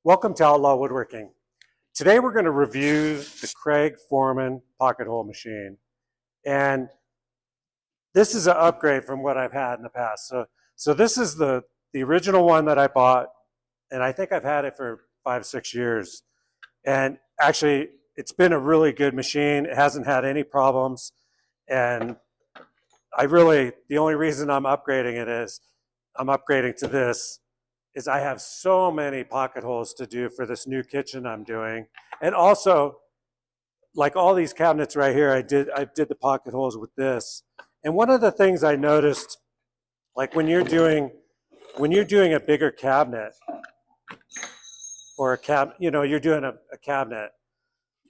Welcome to Outlaw Woodworking. Today we're going to review the Kreg Foreman pocket hole machine. And this is an upgrade from what I've had in the past. So this is the original one that I bought, and I think I've had it for 5-6 years. And actually, it's been a really good machine. It hasn't had any problems. And the only reason I'm upgrading it is I'm upgrading to this is I have so many pocket holes to do for this new kitchen I'm doing. And also, like all these cabinets right here, I did the pocket holes with this. And one of the things I noticed, like when you're doing a bigger cabinet or you're doing a cabinet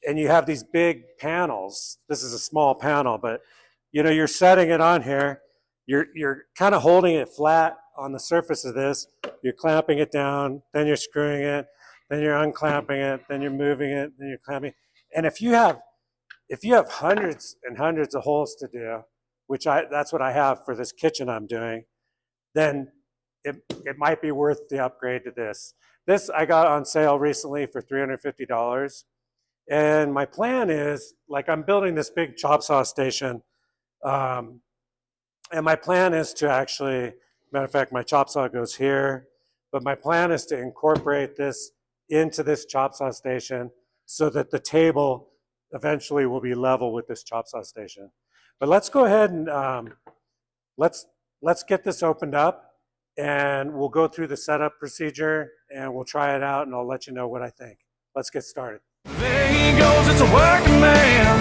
and you have these big panels. This is a small panel, but you're setting it on here. You're kind of holding it flat on the surface of this. You're clamping it down, then you're screwing it, then you're unclamping it, then you're moving it, then you're clamping. And if you have hundreds and hundreds of holes to do, that's what I have for this kitchen I'm doing, then it might be worth the upgrade to this. This I got on sale recently for $350. And my plan is, like, I'm building this big chop saw station. And my plan is to actually, matter of fact, my chop saw goes here, but my plan is to incorporate this into this chop saw station so that the table eventually will be level with this chop saw station. But let's go ahead and let's get this opened up, and we'll go through the setup procedure and we'll try it out, and I'll let you know what I think. Let's get started. There he goes, it's a working man.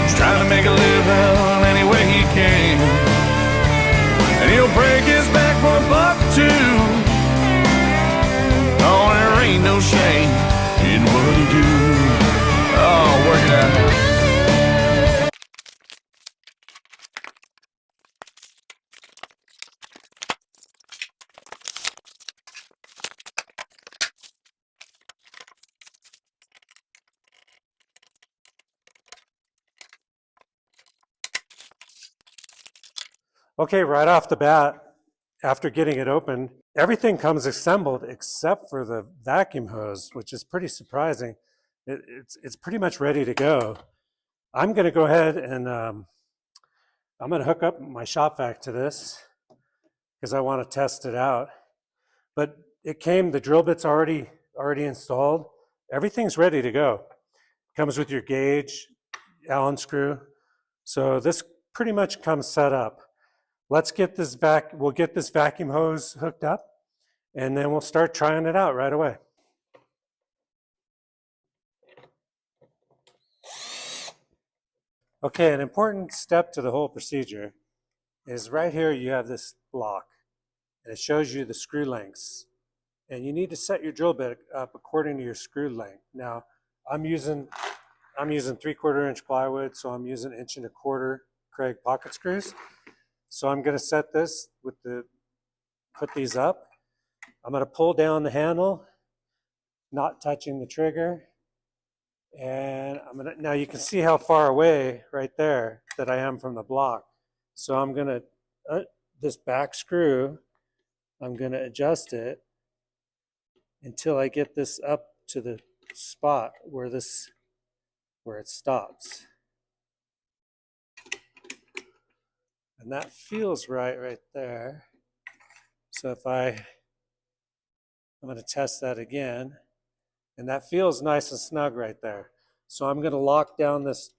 He's trying to make a living any way he can. And he'll break his back for $1 or $2. Oh, there ain't no shame in what he do. Oh, work it out. Okay, right off the bat, after getting it open, everything comes assembled except for the vacuum hose, which is pretty surprising. It's pretty much ready to go. I'm going to go ahead and I'm going to hook up my shop vac to this because I want to test it out. But the drill bit's already installed. Everything's ready to go. Comes with your gauge, Allen screw. So this pretty much comes set up. Let's get this we'll get this vacuum hose hooked up, and then we'll start trying it out right away. Okay, an important step to the whole procedure is right here you have this block, and it shows you the screw lengths. And you need to set your drill bit up according to your screw length. Now, I'm using 3/4 inch plywood, so I'm using 1 1/4 Kreg pocket screws. So I'm going to set this put these up. I'm going to pull down the handle, not touching the trigger. And now you can see how far away right there that I am from the block. So I'm going to, this back screw, I'm going to adjust it until I get this up to the spot where it stops. And that feels right there. So I'm going to test that again. And that feels nice and snug right there. So I'm going to lock down this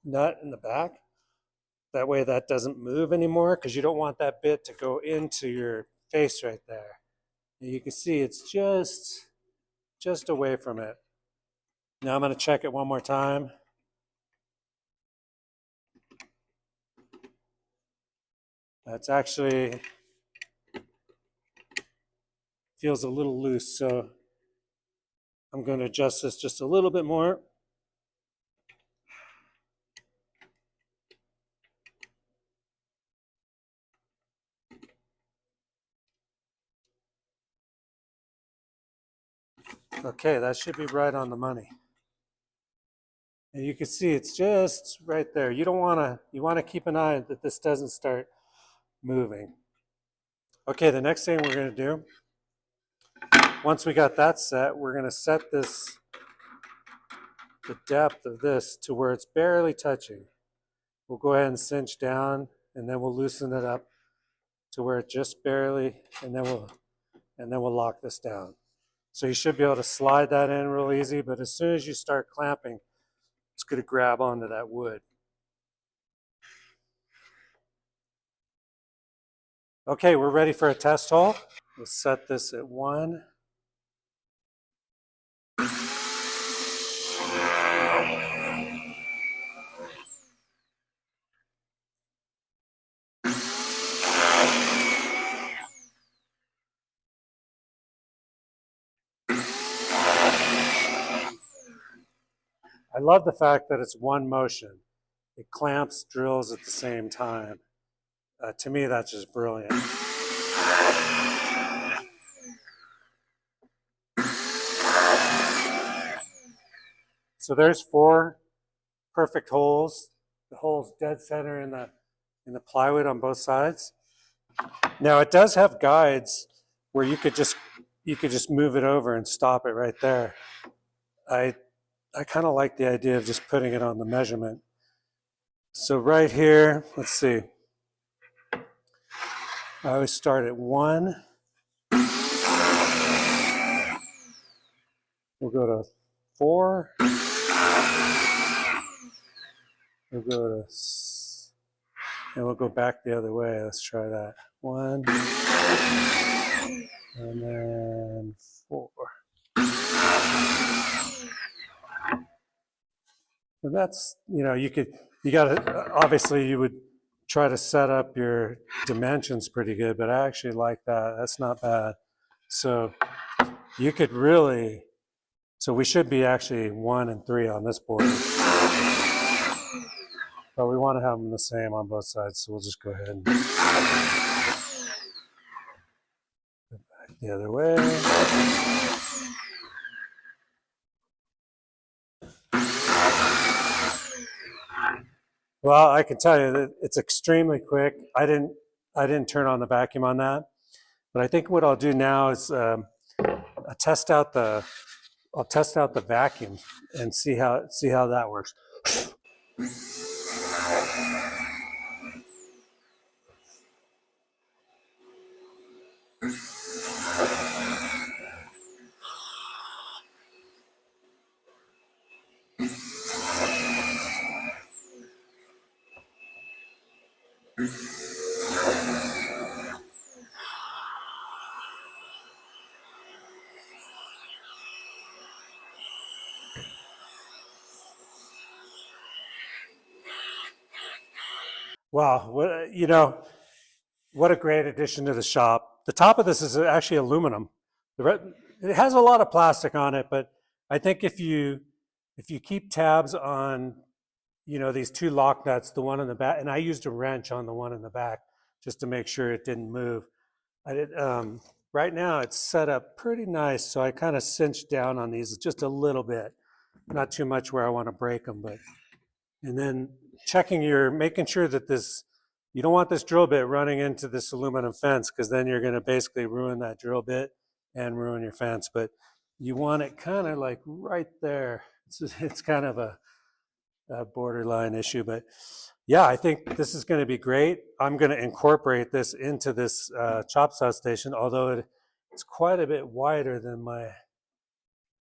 nut in the back. That way that doesn't move anymore, because you don't want that bit to go into your face right there. And you can see it's just away from it. Now I'm going to check it one more time. That's actually feels a little loose, so I'm going to adjust this just a little bit more. Okay, that should be right on the money. And you can see it's just right there. You want to keep an eye that this doesn't start moving. Okay, the next thing we're going to do once we got that set, we're going to set the depth of this to where it's barely touching. We'll go ahead and cinch down, and then we'll loosen it up to where it just barely, and then we'll lock this down. So you should be able to slide that in real easy, but as soon as you start clamping, it's going to grab onto that wood. Okay, we're ready for a test hole. We'll set this at 1. I love the fact that it's one motion. It clamps, drills at the same time. To me, that's just brilliant. So there's 4 perfect holes. The hole's dead center in the plywood on both sides. Now it does have guides where you could just move it over and stop it right there. I kind of like the idea of just putting it on the measurement. So right here, let's see. I always start at 1. We'll go to 4. We'll go to, and we'll go back the other way. Let's try that. 1, and then 4. And that's, obviously you would try to set up your dimensions pretty good, but I actually like that. That's not bad. So you could really, so we should be actually 1 and 3 on this board. But we want to have them the same on both sides, so we'll just go ahead and go back the other way. Well, I can tell you that it's extremely quick. I didn't turn on the vacuum on that, but I think what I'll do now is I'll test out the vacuum and see how that works. Wow, what a great addition to the shop. The top of this is actually aluminum. It has a lot of plastic on it, but I think if you keep tabs on, these 2 lock nuts, the one in the back, and I used a wrench on the one in the back just to make sure it didn't move. Right now it's set up pretty nice, so I kind of cinched down on these just a little bit, not too much where I want to break them, but, and then making sure that you don't want this drill bit running into this aluminum fence, because then you're going to basically ruin that drill bit and ruin your fence. But you want it kind of like right there. It's kind of a borderline issue, but yeah, I think this is going to be great. I'm going to incorporate this into this chop saw station, although it's quite a bit wider than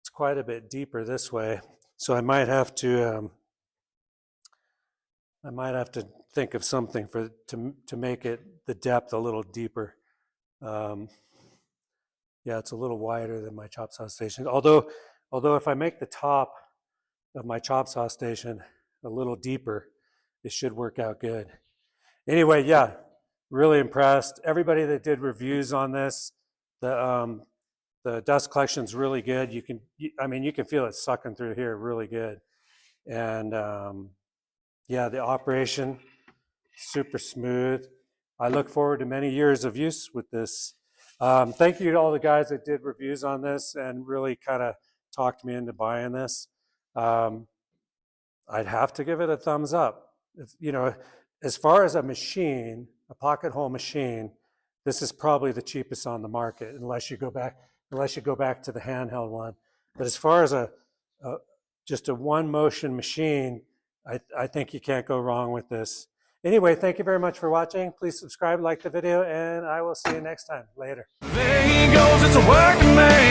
it's quite a bit deeper this way. So I might have to think of something to make it the depth a little deeper. Yeah, it's a little wider than my chop saw station. Although if I make the top of my chop saw station a little deeper, it should work out good. Anyway, yeah, really impressed. Everybody that did reviews on this, the dust collection's really good. You can feel it sucking through here really good. And yeah, the operation, super smooth. I look forward to many years of use with this. Thank you to all the guys that did reviews on this and really kind of talked me into buying this. I'd have to give it a thumbs up. As far as a machine, a pocket hole machine this is probably the cheapest on the market, unless you go back to the handheld one. But as far as just a one motion machine, I think you can't go wrong with this. Anyway, thank you very much for watching. Please subscribe, like the video, and I will see you next time. Later. There he goes, it's a working man.